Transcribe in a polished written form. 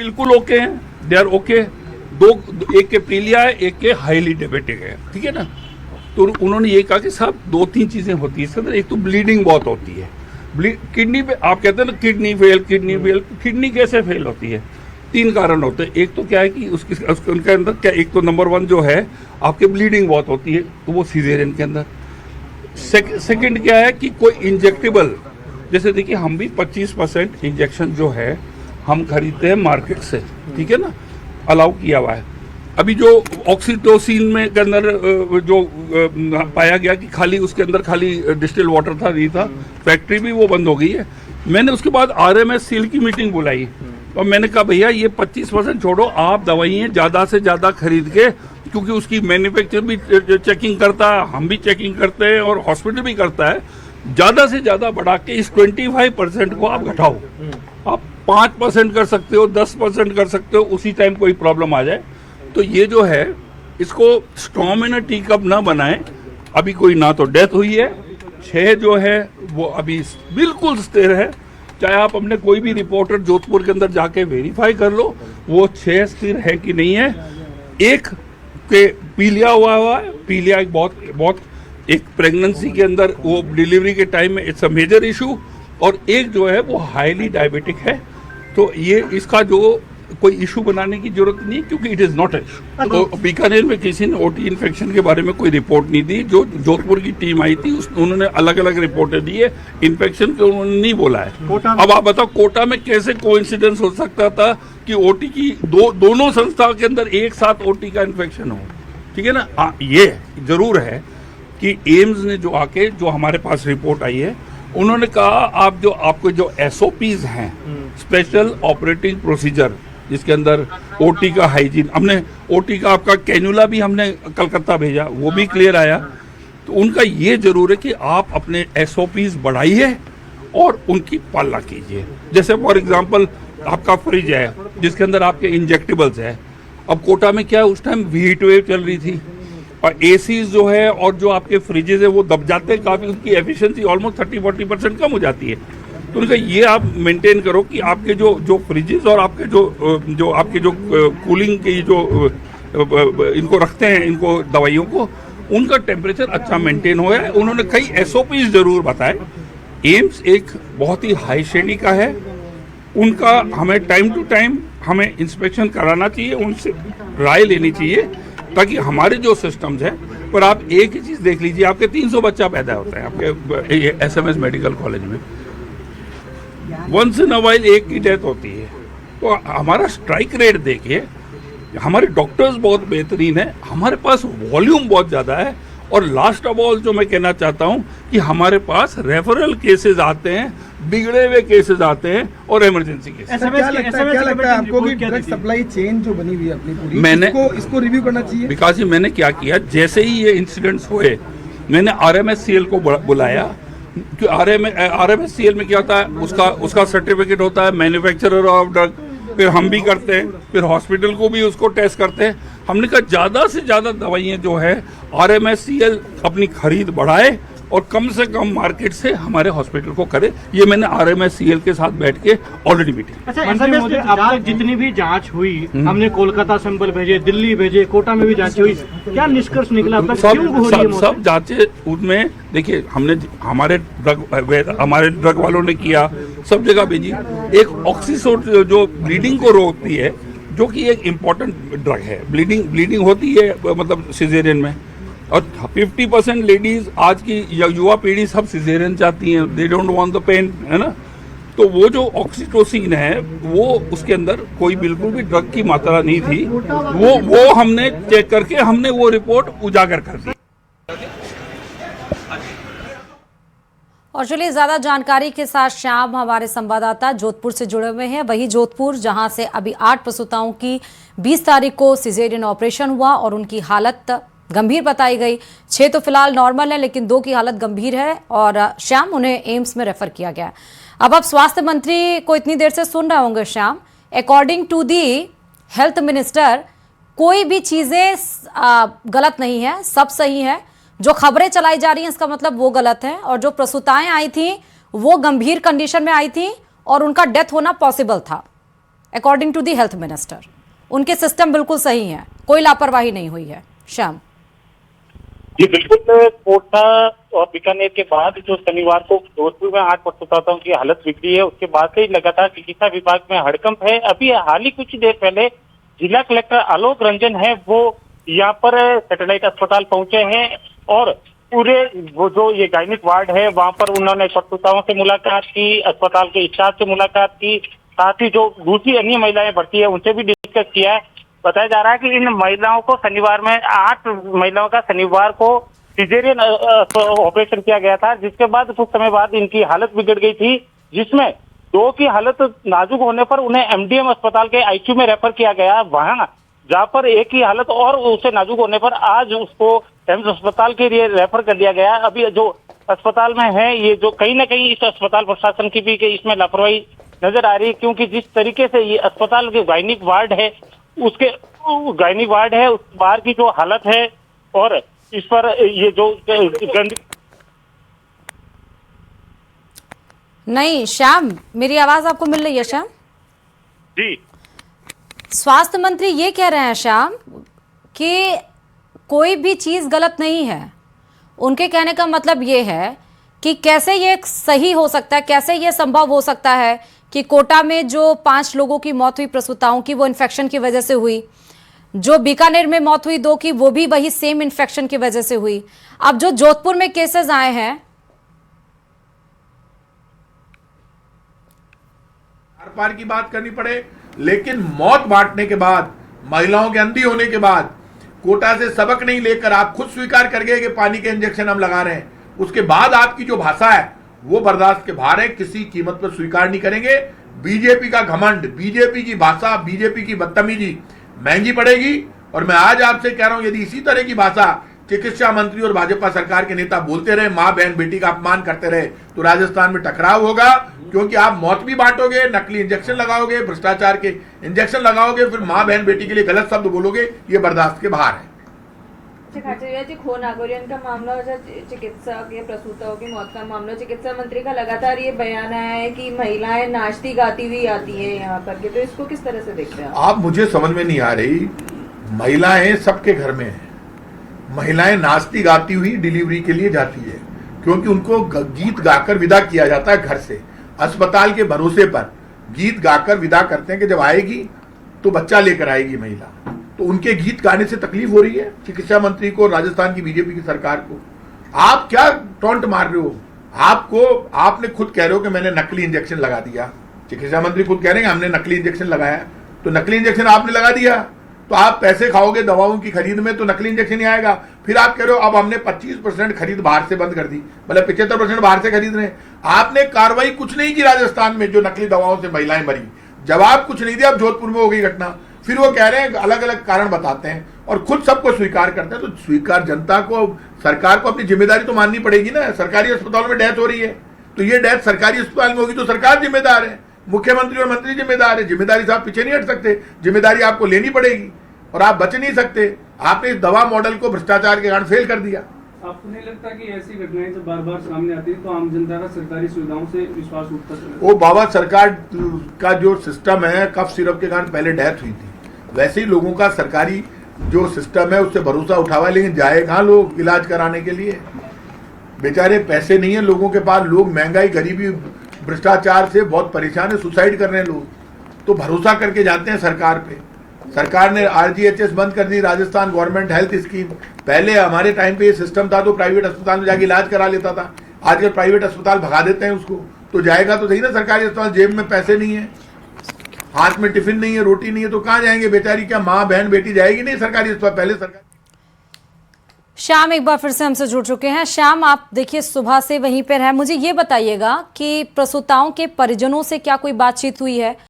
बिल्कुल ओके हैं, they are okay. एक के पीलिया है, एक के हाईली डायबिटिक है, ठीक है ना। तो उन्होंने ये कहा कि साहब 2-3 चीजें होती है इसके अंदर। एक तो ब्लीडिंग बहुत होती है, किडनी पे आप कहते हैं ना किडनी फेल, किडनी कैसे फेल होती है? 3 कारण होते हैं। एक तो क्या है कि उनके अंदर क्या, एक तो नंबर 1 जो है आपके ब्लीडिंग बहुत होती है, तो वो सीजेरियन के अंदर। सेकंड क्या है कि कोई इंजेक्टेबल, जैसे देखिए हम भी 25% इंजेक्शन जो है हम खरीदते हैं मार्केट से, ठीक है ना, अलाउ किया हुआ है। अभी जो ऑक्सीटोसिन में के अंदर जो पाया गया कि खाली उसके अंदर खाली डिस्टिल वाटर था, नहीं था, फैक्ट्री भी वो बंद हो गई है। मैंने उसके बाद RMS सील की मीटिंग बुलाई और मैंने कहा भैया ये 25% छोड़ो, आप दवाइयाँ ज़्यादा से ज़्यादा खरीद के, क्योंकि उसकी मैन्युफैक्चर भी चेकिंग करता है, हम भी चेकिंग करते हैं और हॉस्पिटल भी करता है, ज़्यादा से ज़्यादा बढ़ा के इस 25% को आप घटाओ। आप 5% कर सकते हो, 10% कर सकते हो, उसी टाइम कोई प्रॉब्लम आ जाए तो ये जो है इसको स्टॉर्म इन अ टी कप ना बनाएं। अभी कोई ना तो डेथ हुई है, 6 जो है वो अभी बिल्कुल स्थिर है। चाहे आप अपने कोई भी रिपोर्टर जोधपुर के अंदर जाके वेरीफाई कर लो वो 6 स्थिर है कि नहीं है। एक के पीलिया हुआ है, पीलिया एक बहुत एक प्रेगनेंसी के अंदर वो डिलीवरी के टाइम में इट्स अ मेजर इशू, और एक जो है वो हाईली डायबिटिक है। तो ये इसका जो कोई इशू बनाने की जरूरत नहीं, क्योंकि it is not a issue. तो बीकानेर में किसी ने OT इन्फेक्शन के बारे में कोई रिपोर्ट नहीं दी। जो जोधपुर की टीम आई थी उन्होंने अलग अलग रिपोर्टें दी है, इन्फेक्शन के उन्होंने नहीं बोला है। अब आप बताओ कोटा में कैसे कोइंसिडेंस हो सकता था कि OT की दोनों संस्था के अंदर एक साथ OT का इन्फेक्शन हो, ठीक है ना। ये जरूर है कि एम्स ने जो आके जो हमारे पास रिपोर्ट आई है, उन्होंने कहा आपको जो SOPs हैं, स्पेशल ऑपरेटिंग प्रोसीजर, जिसके अंदर OT का हाइजीन, हमने OT का आपका कैन्यूला भी हमने कलकत्ता भेजा, वो भी क्लियर आया। तो उनका ये जरूर है कि आप अपने SOPs बढ़ाइए और उनकी पालना कीजिए। जैसे फॉर एग्जांपल आपका फ्रिज है जिसके अंदर आपके इंजेक्टेबल्स है। अब कोटा में क्या है, उस टाइम हीट वेव चल रही थी और ACs जो है और जो आपके फ्रिजेज है वो दब जाते हैं काफ़ी, उनकी एफिशिएंसी ऑलमोस्ट 30-40% कम हो जाती है। तो उनका ये आप मेंटेन करो कि आपके जो फ्रिजेस और आपके जो आपके जो कूलिंग की जो इनको रखते हैं, इनको दवाइयों को, उनका टेम्परेचर अच्छा मेंटेन हो है। उन्होंने कई SOPs जरूर बताए। एम्स एक बहुत ही हाई श्रेणी का है, उनका हमें टाइम टू टाइम हमें इंस्पेक्शन कराना चाहिए, उनसे राय लेनी चाहिए, ताकि हमारे जो सिस्टम्स हैं। पर आप एक ही चीज़ देख लीजिए, आपके 300 बच्चा पैदा होता है आपके SMS मेडिकल कॉलेज में, वंस इन अ वाइल एक की डेथ होती है। तो हमारा स्ट्राइक रेट देखिए, हमारे डॉक्टर्स बहुत बेहतरीन है, हमारे पास वॉल्यूम बहुत ज़्यादा है, और लास्ट ऑफ ऑल जो मैं कहना चाहता हूँ कि हमारे पास रेफरल केसेस आते हैं, बिगड़े हुए केसेस आते हैं और इमरजेंसी केसेस। क्या लगता है आपको कि ड्रग सप्लाई चेन जो बनी हुई है अपनी पूरी, मैंने इसको रिव्यू करना चाहिए? विकास जी, मैंने क्या किया, जैसे ही ये इंसिडेंट्स हुए मैंने RMSCL को बुलाया। कि RMSCL में क्या होता है, उसका सर्टिफिकेट होता है मैन्युफैक्चरर ऑफ ड्रग, फिर हम भी करते हैं, फिर हॉस्पिटल को भी उसको टेस्ट करते हैं। हमने कहा ज़्यादा से ज़्यादा दवाइयाँ जो है RMSCL अपनी खरीद बढ़ाए और कम से कम मार्केट से हमारे हॉस्पिटल को करे। ये मैंने RMSCL के साथ बैठ के ऑलरेडी मीटिंग। अच्छा, अब तक जितनी भी जांच हुई, हमने कोलकाता सैंपल भेजे, दिल्ली भेजे, कोटा में भी जांच हुई, क्या निष्कर्ष निकला? अब तक क्यों हो रही है सब जांचें उनमें देखिए, हमने हमारे ड्रग वालों ने किया, सब जगह भेजी। एक ऑक्सीसोट जो ब्लीडिंग को रोकती है, जो कि एक इम्पॉर्टेंट ड्रग है, ब्लीडिंग होती है मतलब सिजेरियन में, और 50% लेडीज आज की युवा पीढ़ी सब सिजेरियन चाहती हैं, they don't want the pain, है ना। तो वो जो ऑक्सीटोसिन है वो उसके अंदर कोई बिल्कुल भी ड्रग की मात्रा नहीं थी, वो हमने चेक करके हमने वो रिपोर्ट उजागर कर दी। और चलिए ज्यादा जानकारी के साथ श्याम हमारे संवाददाता जोधपुर से जुड़े हुए हैं। वही जोधपुर जहां से अभी 8 प्रसूताओं की 20 तारीख को सिजेरियन ऑपरेशन हुआ और उनकी हालत गंभीर बताई गई। 6 तो फिलहाल नॉर्मल है, लेकिन 2 की हालत गंभीर है और श्याम उन्हें एम्स में रेफर किया गया। अब आप स्वास्थ्य मंत्री को इतनी देर से सुन रहे होंगे Shyam, according to the health minister कोई भी चीजें गलत नहीं है, सब सही है। जो खबरें चलाई जा रही हैं इसका मतलब वो गलत है, और जो प्रसूताएं आई थी वो गंभीर कंडीशन में आई थी और उनका डेथ होना पॉसिबल था। According to the health minister. उनके सिस्टम बिल्कुल सही है, कोई लापरवाही नहीं हुई है। श्याम जी बिल्कुल, कोटा और बीकानेर के बाद जो शनिवार को जोधपुर में 8 प्रसूताओं की हालत बिगड़ी है, उसके बाद से ही लगातार चिकित्सा विभाग में हड़कंप है। अभी हाल ही कुछ देर पहले जिला कलेक्टर आलोक रंजन है, वो यहाँ पर सैटेलाइट अस्पताल पहुंचे हैं और पूरे वो जो ये गायनिक वार्ड है वहां पर उन्होंने प्रसूताओं से मुलाकात की, अस्पताल के स्टाफ से मुलाकात की, साथ ही जो दूसरी अन्य महिलाएं भर्ती है उनसे भी डिस्कस किया है। बताया जा रहा है कि इन महिलाओं को शनिवार में 8 महिलाओं का शनिवार को सिजेरियन ऑपरेशन किया गया था, जिसके बाद कुछ समय बाद इनकी हालत बिगड़ गई थी, जिसमें 2 की हालत नाजुक होने पर उन्हें एमडीएम अस्पताल के आईसीयू में रेफर किया गया। वहां जहां पर 1 की हालत और उसे नाजुक होने पर आज उसको एम्स अस्पताल के लिए रेफर कर दिया गया। अभी जो अस्पताल में है, ये जो कहीं ना कहीं इस अस्पताल प्रशासन की भी इसमें लापरवाही नजर आ रही है, क्योंकि जिस तरीके से ये अस्पताल के गायनिक वार्ड है, उसके गायनिक वार्ड है, उस बाहर की जो हालत है और इस पर ये जो गंद नहीं। श्याम, मेरी आवाज आपको मिल रही है? श्याम जी, स्वास्थ्य मंत्री ये कह रहे हैं श्याम कि कोई भी चीज गलत नहीं है। उनके कहने का मतलब ये है कि कैसे ये सही हो सकता है, कैसे ये संभव हो सकता है कि कोटा में जो 5 लोगों की मौत हुई प्रसूताओं की, वो इन्फेक्शन की वजह से हुई। जो बीकानेर में मौत हुई 2 की, वो भी वही सेम इन्फेक्शन की वजह से हुई। अब जो जोधपुर में केसेस आए हैं, आर पार की बात करनी पड़े, लेकिन मौत बांटने के बाद, महिलाओं के अंधी होने के बाद, कोटा से सबक नहीं लेकर आप खुद स्वीकार कर गए कि पानी के इंजेक्शन हम लगा रहे हैं, उसके बाद आपकी जो भाषा है वो बर्दाश्त के बाहर है, किसी कीमत पर स्वीकार नहीं करेंगे। बीजेपी का घमंड, बीजेपी की भाषा, बीजेपी की बदतमीजी महंगी पड़ेगी। और मैं आज आपसे कह रहा हूं, यदि इसी तरह की भाषा चिकित्सा मंत्री और भाजपा सरकार के नेता बोलते रहे, मां बहन बेटी का अपमान करते रहे, तो राजस्थान में टकराव होगा। क्योंकि आप मौत भी बांटोगे, नकली इंजेक्शन लगाओगे, भ्रष्टाचार के इंजेक्शन लगाओगे, फिर मां बहन बेटी के लिए गलत शब्द बोलोगे, ये बर्दाश्त के बाहर है। खो नागोरियन का मामला और चिकित्सा के प्रसूताओं की मौत का मामला, चिकित्सा मंत्री का लगातार ये बयान आया है कि महिलाएं नाचती गाती हुई आती है यहाँ पर के, तो इसको किस तरह से देखते हैं आप? मुझे समझ में नहीं आ रही। महिलाएं सबके घर में हैं, महिलाएं नाचती गाती हुई डिलीवरी के लिए जाती है, क्योंकि उनको गीत गाकर विदा किया जाता है घर से। अस्पताल के भरोसे पर गीत गाकर विदा करते हैं कि जब आएगी तो बच्चा लेकर आएगी महिला। तो उनके गीत गाने से तकलीफ हो रही है चिकित्सा मंत्री को, राजस्थान की बीजेपी की सरकार को। आप क्या टॉन्ट मार रहे हो? आपने खुद कह रहे हो कि मैंने नकली इंजेक्शन लगा दिया। चिकित्सा मंत्री खुद कह रहे हैं हमने नकली इंजेक्शन लगाया, तो नकली इंजेक्शन आपने लगा दिया तो आप पैसे खाओगे दवाओं की खरीद में, तो नकली इंजेक्शन ही आएगा। फिर आप कह रहे हो अब हमने 25% खरीद बाहर से बंद कर दी, मतलब 75% बाहर से खरीद रहे हैं। आपने कार्रवाई कुछ नहीं की राजस्थान में जो नकली दवाओं से महिलाएं मरी, जवाब कुछ नहीं दिया। अब जोधपुर में हो गई घटना, फिर वो कह रहे हैं अलग अलग कारण बताते हैं और खुद सबको स्वीकार करते हैं। तो स्वीकार, जनता को, सरकार को अपनी जिम्मेदारी तो माननी पड़ेगी ना। सरकारी अस्पतालों में डेथ हो रही है, तो ये डेथ सरकारी अस्पताल में होगी तो सरकार जिम्मेदार है, मुख्यमंत्री और मंत्री जिम्मेदार है। जिम्मेदारी से आप पीछे नहीं हट सकते, जिम्मेदारी आपको लेनी पड़ेगी और आप बच नहीं सकते। आपने इस दवा मॉडल को भ्रष्टाचार के कारण फेल कर दिया। आपको नहीं लगता कि ऐसी घटनाएं जब बार बार सामने आती है तो आम जनता का सरकारी सुविधाओं से विश्वास उठता है? वो बाबा, सरकार का जो सिस्टम है, कफ सिरप के कारण पहले डेथ हुई थी, वैसे ही लोगों का सरकारी जो सिस्टम है उससे भरोसा उठा हुआ है। लेकिन जाए कहाँ लोग इलाज कराने के लिए? बेचारे पैसे नहीं है लोगों के पास, लोग महंगाई, गरीबी, भ्रष्टाचार से बहुत परेशान है, सुसाइड कर रहे हैं लोग, तो भरोसा करके जाते हैं सरकार पे। सरकार ने RGHS बंद कर दी, राजस्थान गवर्नमेंट हेल्थ स्कीम। पहले हमारे टाइम पे ये सिस्टम था तो प्राइवेट अस्पताल में जाके इलाज करा लेता था, आजकल प्राइवेट अस्पताल भगा देते हैं उसको। तो जाएगा तो सही ना सरकारी अस्पताल, जेब में पैसे नहीं है, हाथ में टिफिन नहीं है, रोटी नहीं है, तो कहाँ जाएंगे बेचारी? क्या माँ बहन बेटी जाएगी नहीं सरकारी अस्पताल? पहले सरकार। श्याम एक बार फिर से हमसे जुड़ चुके हैं। श्याम, आप देखिए सुबह से वहीं पर हैं, मुझे ये बताइएगा कि प्रसूताओं के परिजनों से क्या कोई बातचीत हुई है?